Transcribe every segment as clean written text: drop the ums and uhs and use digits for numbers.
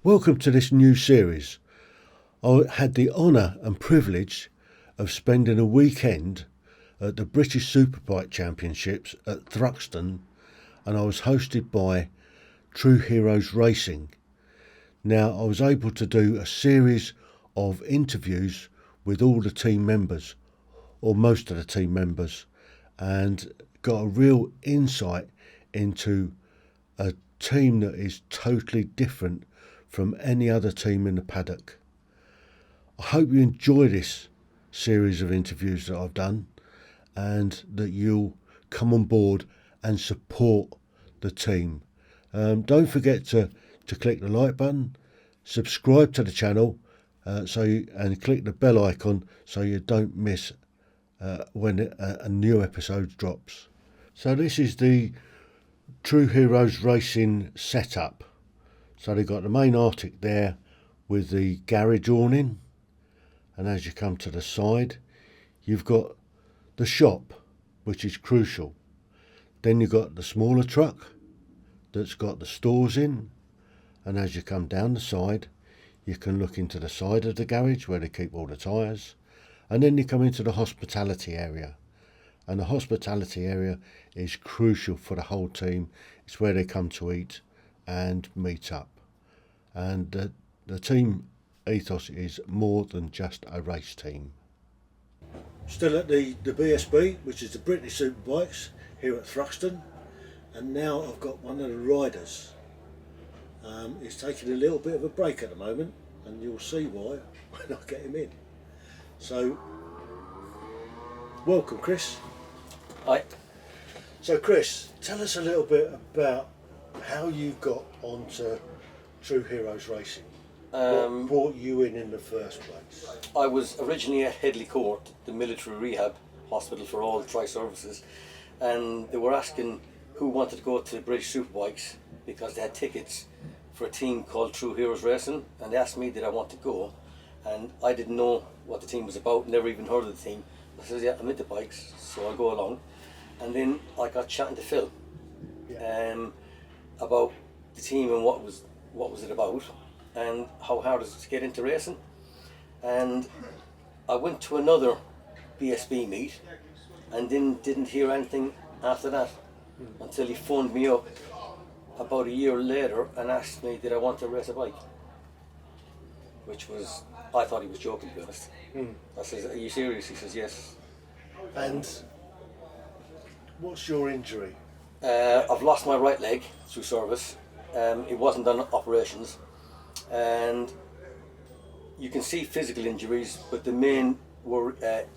Welcome to this new series. I had the honour and privilege of spending a weekend at the British Superbike Championships at Thruxton, and I was hosted by True Heroes Racing. Now, I was able to do a series of interviews with all the team members, or most of the team members, and got a real insight into a team that is totally different from any other team in the paddock. I hope you enjoy this series of interviews that I've done and that you'll come on board and support the team. Don't forget to click the like button, subscribe to the channel and click the bell icon so you don't miss when a new episode drops. So this is the True Heroes Racing setup. So they've got the main Arctic there with the garage awning, and as you come to the side you've got the shop, which is crucial. Then you've got the smaller truck that's got the stores in, and as you come down the side you can look into the side of the garage where they keep all the tyres, and then you come into the hospitality area. And the hospitality area is crucial for the whole team. It's where they come to eat and meet up. And the team ethos is more than just a race team. Still at the BSB, which is the British Superbikes, here at Thruxton. And now I've got one of the riders. He's taking a little bit of a break at the moment, and you'll see why when I get him in. So, welcome, Chris. Hi. So Chris, tell us a little bit about how you got onto True Heroes Racing. What brought you in the first place? I was originally at Heale Court, the military rehab hospital for all tri-services, and they were asking who wanted to go to British Superbikes because they had tickets for a team called True Heroes Racing, and they asked me did I want to go, and I didn't know what the team was about, never even heard of the team. I said, yeah, I'm into bikes, so I'll go along. And then I got chatting to Phil about the team and what was it about and how hard is it to get into racing. And I went to another BSB meet and then didn't hear anything after that until he phoned me up about a year later and asked me did I want to race a bike, which was, I thought he was joking, to be honest. I says, are you serious? He says, yes. And what's your injury? I've lost my right leg through service. It wasn't on operations, and you can see physical injuries, but the main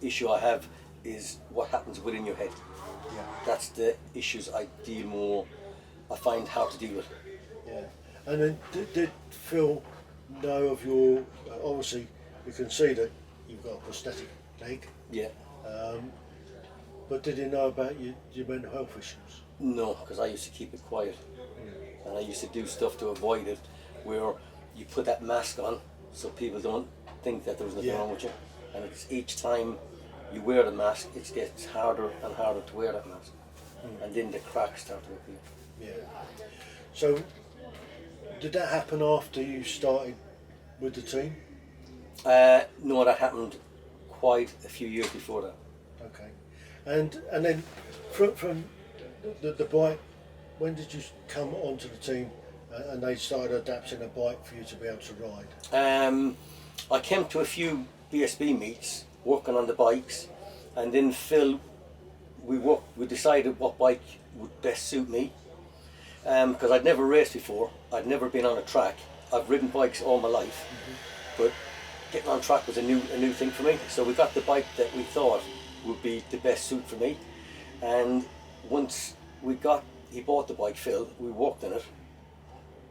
issue I have is what happens within your head. Yeah. That's the issues I find hard to deal with. Yeah. And then did Phil know of your, obviously you can see that you've got a prosthetic leg. Yeah. But did he know about your mental health issues? No, because I used to keep it quiet. And I used to do stuff to avoid it, where you put that mask on so people don't think that there's nothing wrong with you. And it's each time you wear the mask, it gets harder and harder to wear that mask. And then the cracks start to appear. Yeah. So, did that happen after you started with the team? No, that happened quite a few years before that. Okay. And then from the bike, when did you come onto the team and they started adapting a bike for you to be able to ride? I came to a few BSB meets working on the bikes, and then Phil, we decided what bike would best suit me, because I'd never raced before, I'd never been on a track. I've ridden bikes all my life, but getting on track was a new thing for me. So we got the bike that we thought would be the best suit for me, and once he bought the bike, Phil, we walked in it,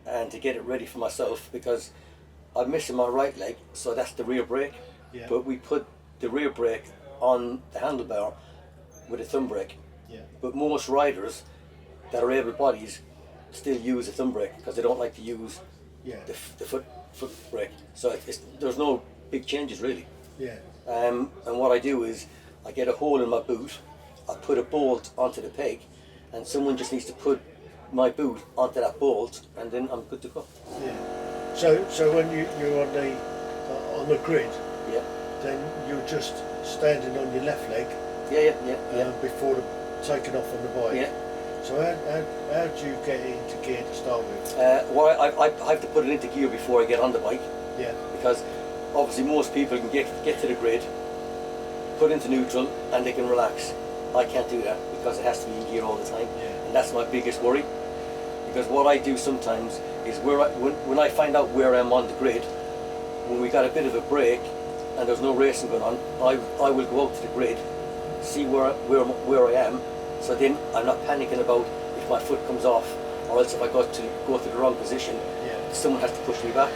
and to get it ready for myself, because I'm missing my right leg, so that's the rear brake. Yeah. But we put the rear brake on the handlebar with a thumb brake. Yeah. But most riders that are able bodies still use a thumb brake because they don't like to use the foot brake. So there's no big changes really. Yeah. And what I do is I get a hole in my boot, I put a bolt onto the peg, and someone just needs to put my boot onto that bolt, and then I'm good to go. Yeah. So when you're on the grid, Yeah. then you're just standing on your left leg Yeah. before taking off on the bike. Yeah. So how do you get it into gear to start with? Well, I have to put it into gear before I get on the bike. Yeah. Because obviously most people can get to the grid, put into neutral, and they can relax. I can't do that because it has to be in gear all the time, Yeah. and that's my biggest worry. Because what I do sometimes is when I find out where I'm on the grid, when we got a bit of a break and there's no racing going on, I will go out to the grid, see where I am, so then I'm not panicking about if my foot comes off, or else if I go to the wrong position, Yeah. someone has to push me back,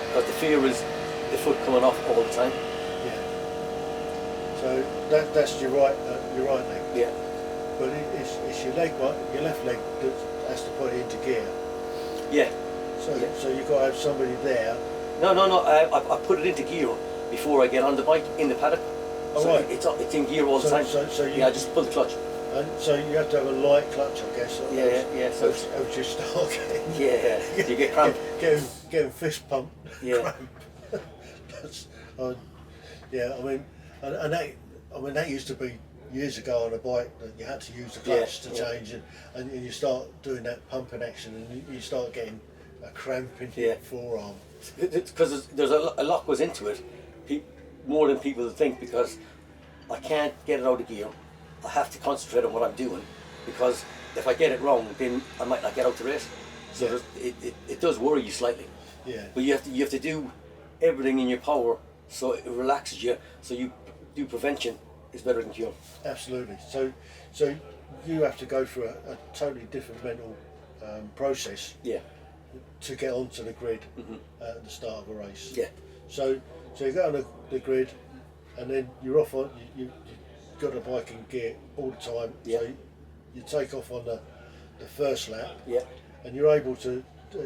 because the fear is the foot coming off all the time. Yeah. So that's your right leg. Yeah. But it's your left leg that has to put it into gear. Yeah. So you've got to have somebody there. No. I put it into gear before I get on the bike in the paddock. Oh, so right. It's in gear all the time. So I just pull the clutch. And so you have to have a light clutch, I guess. Yeah. So as you start getting. yeah. You get cramp. Getting fist pumped. Yeah. Cramp. Yeah. I mean that used to be years ago on a bike that you had to use the clutch to change, and you start doing that pumping action, and you start getting a cramp in your forearm. Because there's a lot goes into it, more than people think, because I can't get it out of gear. I have to concentrate on what I'm doing, because if I get it wrong, then I might not get out the race. So it does worry you slightly. Yeah. But you have to do everything in your power so it relaxes you. So you do prevention is better than cure. Absolutely. So you have to go through a totally different mental process. Yeah. To get onto the grid at the start of a race. Yeah. So you go on the grid, and then you're off on you got the bike in gear all the time. Yeah. So you take off on the first lap. Yeah. And you're able to.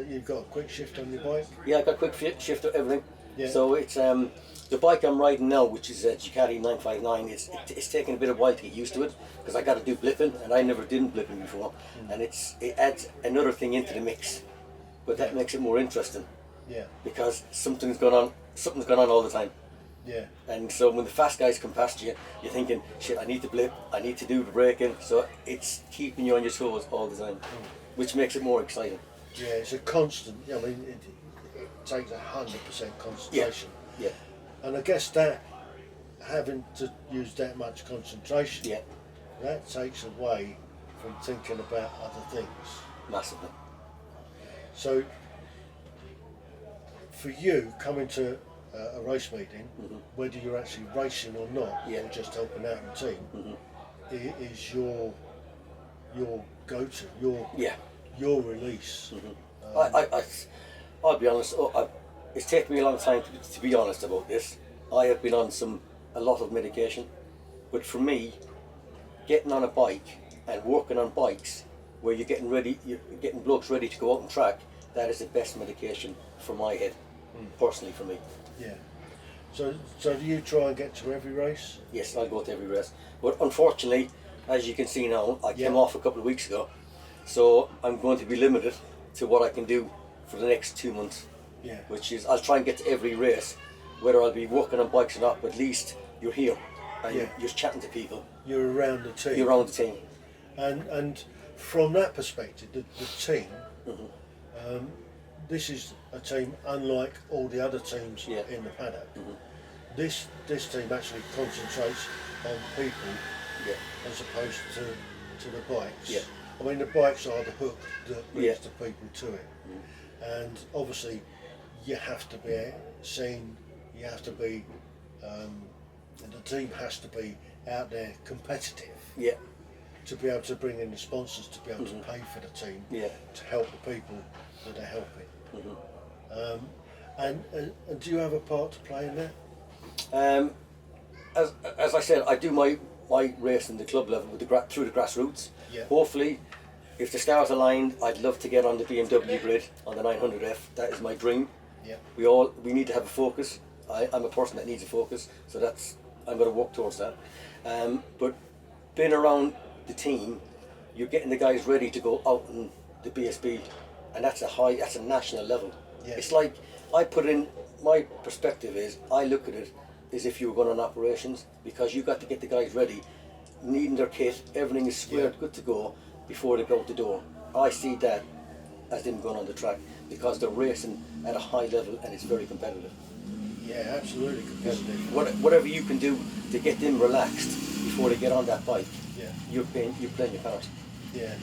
You've got a quick shift on your bike. Yeah, I got quick shift of everything. Yeah. So it's the bike I'm riding now, which is a Ducati 959. It's taking a bit of while to get used to it, because I got to do blipping, and I never did blipping before, and it adds another thing into the mix. But that makes it more interesting. Yeah. Because something's going on all the time. Yeah. And so when the fast guys come past you, you're thinking, shit, I need to blip, I need to do the braking. So it's keeping you on your toes all the time, which makes it more exciting. Yeah, it's a constant. I mean, it takes 100% concentration. Yeah. And I guess that having to use that much concentration, that takes away from thinking about other things. Massively. So, for you, coming to a race meeting, whether you're actually racing or not, or just helping out the team, is your go-to, your release. I'll be honest. It's taken me a long time to be honest about this. I have been on a lot of medication, but for me, getting on a bike and working on bikes where you're getting blokes ready to go out and track, that is the best medication for my head, personally for me. Yeah. So do you try and get to every race? Yes, I'll go to every race. But unfortunately, as you can see now, I came off a couple of weeks ago, so I'm going to be limited to what I can do for the next 2 months. Yeah. Which is, I'll try and get to every race, whether I'll be working on bikes or not, but at least you're here and you're chatting to people. You're around the team. You're around the team. And from that perspective, the team, this is a team unlike all the other teams in the paddock. This team actually concentrates on people as opposed to the bikes. Yeah. I mean, the bikes are the hook that brings the people to it. And obviously you have to be seen, you have to be, and the team has to be out there competitive. Yeah. To be able to bring in the sponsors, to be able to pay for the team, to help the people that they're helping. And do you have a part to play in that? As I said, I do my race in the club level with through the grassroots. Yeah. Hopefully, if the stars aligned, I'd love to get on the BMW grid on the 900F. That is my dream. Yeah. We need to have a focus. I'm a person that needs a focus, so I'm going to work towards that. But being around the team, you're getting the guys ready to go out in the BSB, and that's a national level. Yeah. It's like I put in my perspective is I look at it as if you were going on operations, because you got to get the guys ready, needing their kit, everything is squared, good to go before they go out the door. I see that as them going on the track because they're racing at a high level and it's very competitive. Yeah, absolutely competitive. Whatever you can do to get them relaxed before they get on that bike, Yeah. you're playing your part. Yeah,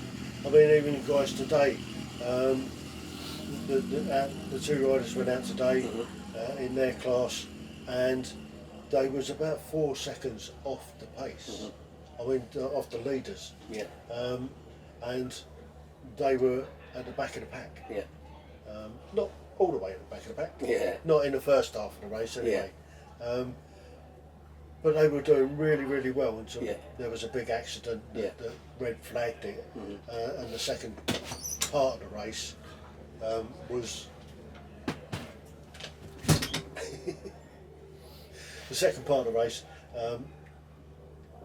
I mean, even guys today, the two riders went out today in their class, and they was about 4 seconds off the pace. I mean, off the leaders. Yeah. And they were at the back of the pack. Yeah. Not all the way at the back of the pack. Yeah. Not in the first half of the race, anyway. But they were doing really, really well until there was a big accident that red flagged it, and the second part of the race was the second part of the race.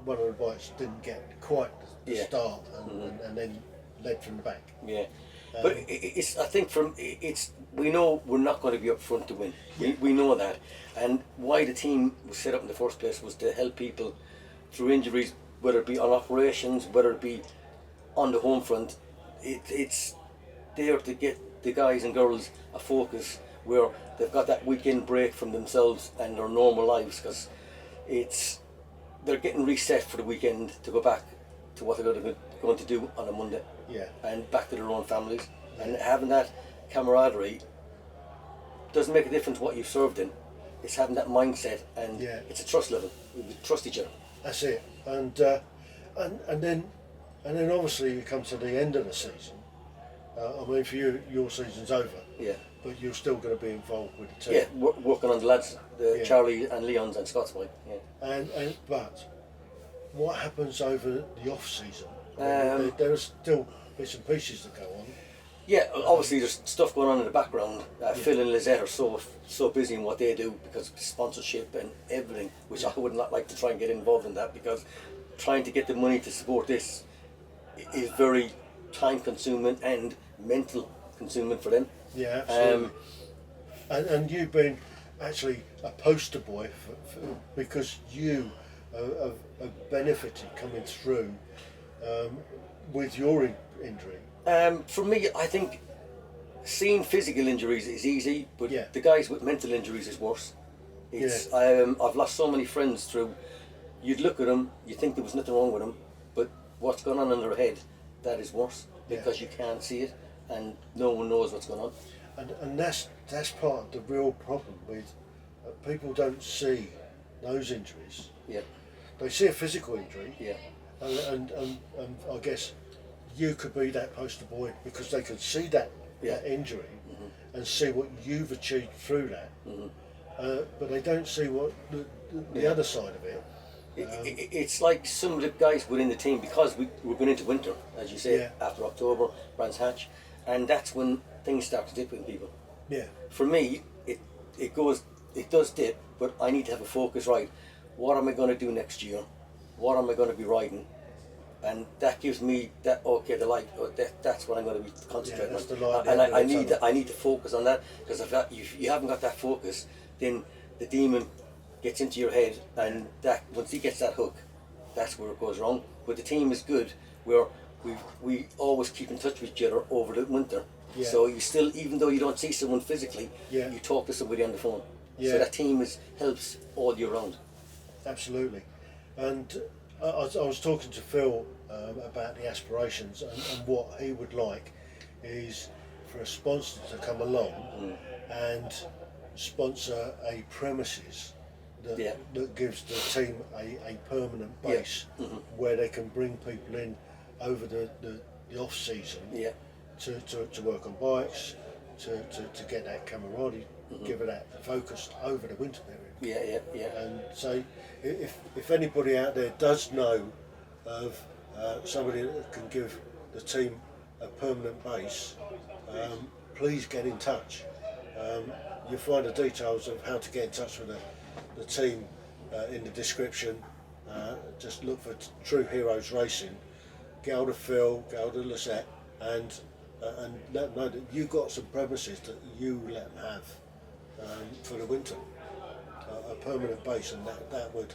One of the bikes didn't get quite the start, and then led from the back. Yeah. But it's. I think we know we're not going to be up front to win. We know that, and why the team was set up in the first place was to help people through injuries, whether it be on operations, whether it be on the home front. It's there to get the guys and girls a focus where they've got that weekend break from themselves and their normal lives, because they're getting reset for the weekend to go back to what they're going to do on a Monday. Yeah. And back to their own families, and having that camaraderie doesn't make a difference what you've served in. It's having that mindset, and it's a trust level. We trust each other. That's it. And then obviously you come to the end of the season. I mean, for you, your season's over. Yeah. But you're still going to be involved with the team. Yeah, working on the lads, Charlie and Leon's and Scott's bike. Yeah. But what happens over the off season? There are still bits and pieces that go on. Yeah, obviously there's stuff going on in the background. Phil and Lizette are so busy in what they do because of sponsorship and everything, which I would not like to try and get involved in that, because trying to get the money to support this is very time consuming and mental consuming for them. Yeah, absolutely. And you've been actually a poster boy because you have benefited coming through with your injury. For me, I think seeing physical injuries is easy, but the guys with mental injuries is worse. I've lost so many friends through. You'd look at them, you think there was nothing wrong with them, but what's going on in their head, that is worse, because you can't see it and no one knows what's going on. And that's part of the real problem with people don't see those injuries. Yeah. They see a physical injury. Yeah. And I guess you could be that poster boy because they could see that injury and see what you've achieved through that, but they don't see what the other side of it. It's like some of the guys within the team, because we're going into winter, as you say, after October, Brands Hatch, and that's when things start to dip in people. Yeah. For me, it does dip, but I need to have a focus, right? What am I going to do next year? What am I going to be riding? And that gives me that the light. That's what I'm going to be concentrating on. The light, and I need to focus on that, because if you haven't got that focus, then the demon gets into your head, and that once he gets that hook, that's where it goes wrong. But the team is good, where we always keep in touch with each other over the winter. Yeah. So you still, even though you don't see someone physically, you talk to somebody on the phone. So that team helps all year round. Absolutely. And I was talking to Phil about the aspirations, and what he would like is for a sponsor to come along and sponsor a premises that gives the team a permanent base where they can bring people in over the off season to work on bikes, to get that camaraderie, give it that focus over the winter period. And so if anybody out there does know of somebody that can give the team a permanent base, please get in touch. You'll find the details of how to get in touch with the team in the description. Just look for True Heroes Racing, get hold of Phil, get hold of Lisette, and let them know that you've got some premises that you let them have for the winter, a permanent base, and that would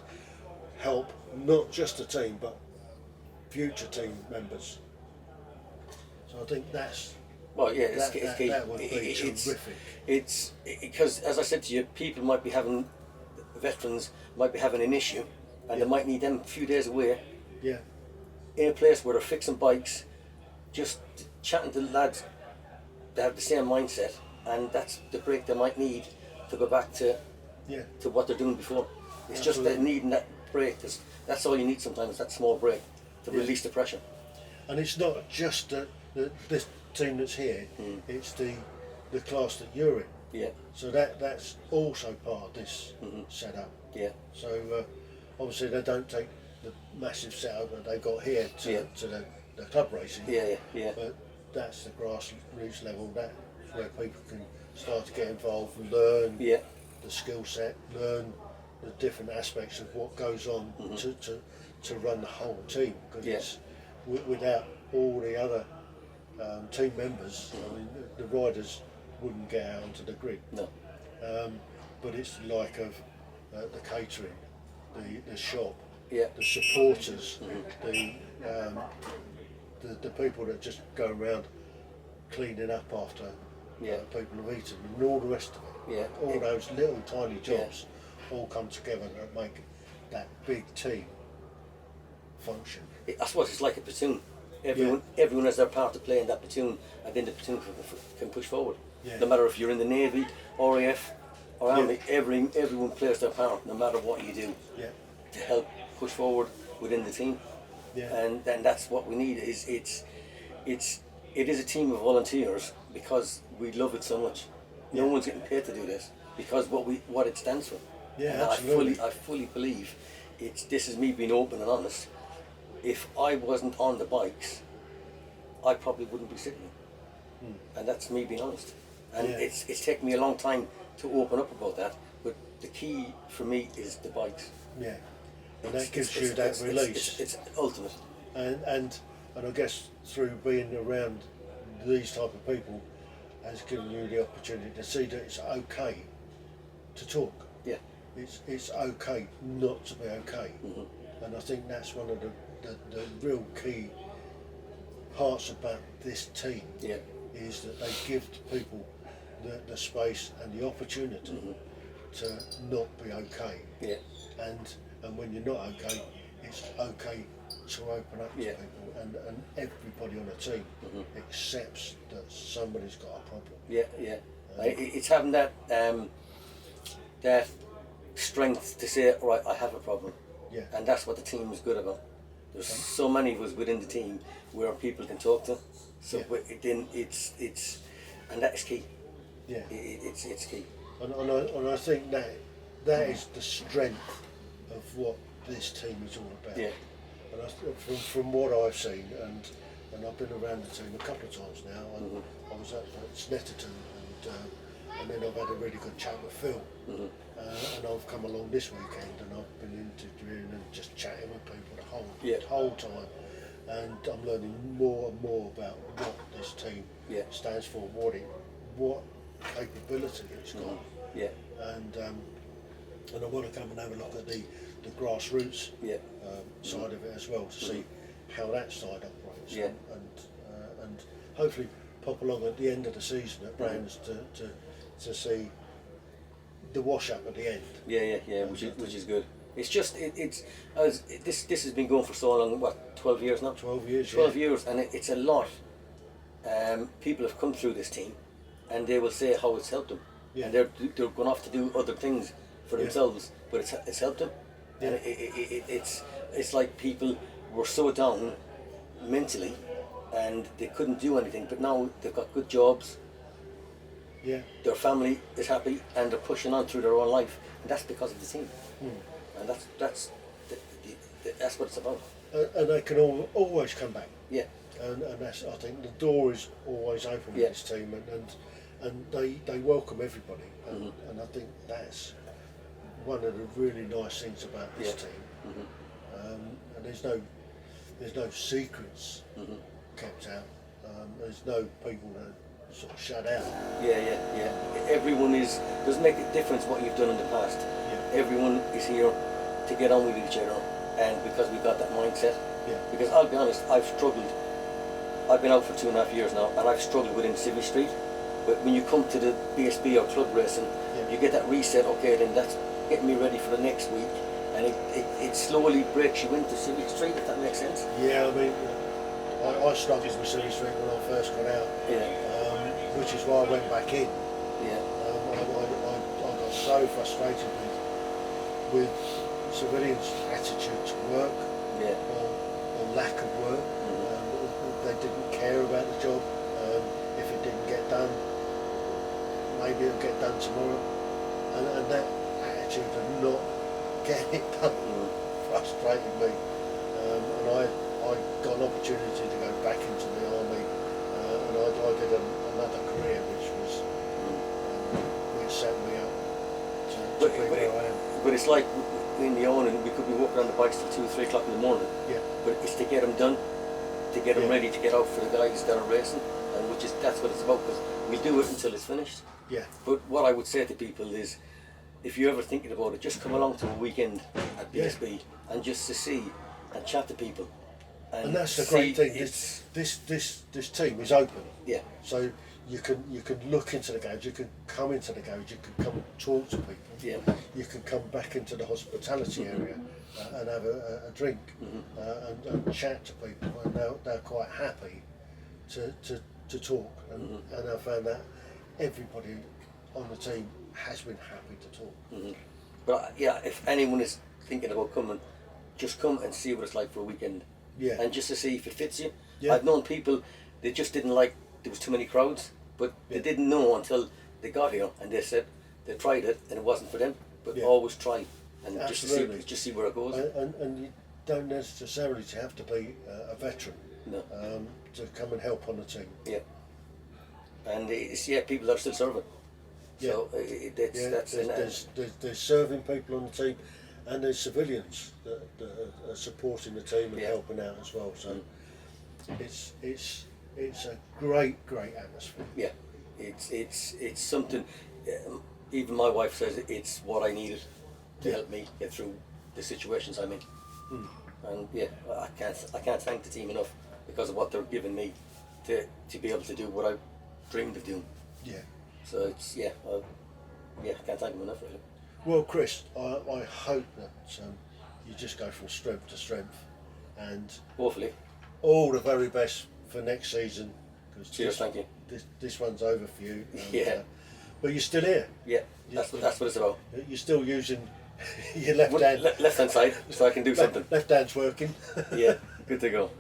help not just the team but future team members. So I think that's Well, yeah, it's key. that would be terrific. It's because, as I said to you, veterans might be having an issue, and they might need them a few days away. Yeah. In a place where they're fixing bikes, just chatting to the lads that have the same mindset, and that's the break they might need to go back to what they're doing before. It's just that needing that break. That's all you need sometimes, that small break to release the pressure. And it's not just this team that's here, it's the class that you're in. Yeah. So that's also part of this setup. Yeah. So obviously they don't take the massive setup that they got here to the club racing. Yeah. But that's the grassroots level. That's where people can start to get involved and learn the skill set, learn the different aspects of what goes on to run the whole team. Because it's without all the other team members, I mean, the riders wouldn't get out onto the grid. No. But it's like of the catering, the shop, the supporters, the people that just go around cleaning up after people have eaten, and all the rest of it. All those little tiny jobs all come together and make that big team function. I suppose it's like a platoon. Everyone has their part to play in that platoon, and then the platoon can push forward. No matter if you're in the Navy, RAF, or Army, everyone plays their part, no matter what you do, to help push forward within the team. And that's what we need. It is a team of volunteers because we love it so much. No one's getting paid to do this because what it stands for. Absolutely. I fully believe this is me being open and honest. If I wasn't on the bikes, I probably wouldn't be sitting here. And that's me being honest. And it's taken me a long time to open up about that, but the key for me is the bikes. Yeah, and that gives you that release. It's ultimate. And I guess through being around these type of people has given you the opportunity to see that it's okay to talk. Yeah. It's okay not to be okay. And I think that's one of the real key parts about this team is that they give people the space and the opportunity to not be okay. And when you're not okay, it's okay to open up to people, and everybody on the team accepts that somebody's got a problem. It's having that that strength to say, right, I have a problem. And that's what the team is good about. There's so many of us within the team where people can talk to. So then it's and that is key. It's key. And I think that is the strength of what this team is all about. And from what I've seen, and I've been around the team a couple of times now, and I was at Snetterton, and then I've had a really good chat with Phil, and I've come along this weekend, and I've been interviewing and just chatting with people the whole time, and I'm learning more and more about what this team stands for, what capability it's got, and I want to come and have a look at the grassroots side of it as well, to see how that side operates, and hopefully pop along at the end of the season at Brands to see the wash up at the end. Which is good. It's just this has been going for so long. What, 12 years now? 12 years. 12 years, and it's a lot. People have come through this team, and they will say how it's helped them, and they're going off to do other things for themselves, but it's helped them. And it's like people were so down mentally, and they couldn't do anything, but now they've got good jobs. Their family is happy, and they're pushing on through their own life, and that's because of the team. And that's what it's about. And they can always come back. And that's, I think the door is always open with this team, and they welcome everybody, and I think that's one of the really nice things about this team. And there's no secrets kept out. There's no people that sort of shut out. Yeah. Everyone doesn't make a difference what you've done in the past. Yeah. Everyone is here to get on with each other, and because we've got that mindset. Yeah. Because I'll be honest, I've struggled. I've been out for 2.5 years now, and I've struggled within Civvy Street. But when you come to the BSB or club racing, you get that reset. Okay, then that's getting me ready for the next week, and it slowly breaks you into Civvy Street, if that makes sense. Yeah, I mean, I struggled with Civvy Street when I first got out. Yeah. Which is why I went back in. Yeah. I got so frustrated with civilians' attitude to work, or lack of work. They didn't care about the job. If it didn't get done, maybe it'll get done tomorrow. And that attitude of not getting it done frustrated me. And I got an opportunity to go back into the army, and I did another career which set me up to be where I am. But it's like in the awning, we could be walking on the bikes till 2, 3 o'clock in the morning. Yeah. But it's to get them done, to get them ready to get out for the guys that are racing, and that's what it's about. Because we do it until it's finished. Yeah. But what I would say to people is, if you're ever thinking about it, just come along to a weekend at BSB and just to see and chat to people. And that's the great thing. This team is open. Yeah. So you can look into the garage, you can come into the garage, you can come and talk to people. Yeah. You can come back into the hospitality area and have a drink and chat to people, and they're quite happy to talk. And I found that everybody on the team has been happy to talk. But yeah, if anyone is thinking about coming, just come and see what it's like for a weekend. Yeah. And just to see if it fits you. Yeah. I've known people, they just didn't like, there was too many crowds, but they didn't know until they got here, and they said they tried it and it wasn't for them. But always try, and Absolutely. just see where it goes. And you don't necessarily have to be a veteran to come and help on the team. Yeah. And it's people that are still serving. Yeah. So there's serving people on the team, and there's civilians that are supporting the team and helping out as well. So it's a great atmosphere. Yeah, it's something. Even my wife says it's what I needed to help me get through the situations I'm in. And I can't thank the team enough because of what they're giving me to be able to do what I dreamed of doing. Yeah. So it's I can't thank them enough really. Well, Chris, I hope that you just go from strength to strength, and hopefully all the very best for next season. Cheers, thank you. This one's over for you. And, Yeah. But you're still here. Yeah, that's what it's about. You're still using your left hand. Left hand side, so I can do something. Left hand's working. Yeah, good to go.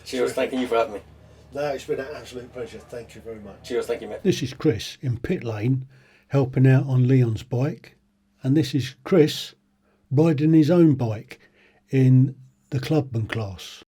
Cheers, thanking you for having me. No, it's been an absolute pleasure. Thank you very much. Cheers, thank you, mate. This is Chris in pit lane, helping out on Leon's bike, and this is Chris riding his own bike in the clubman class.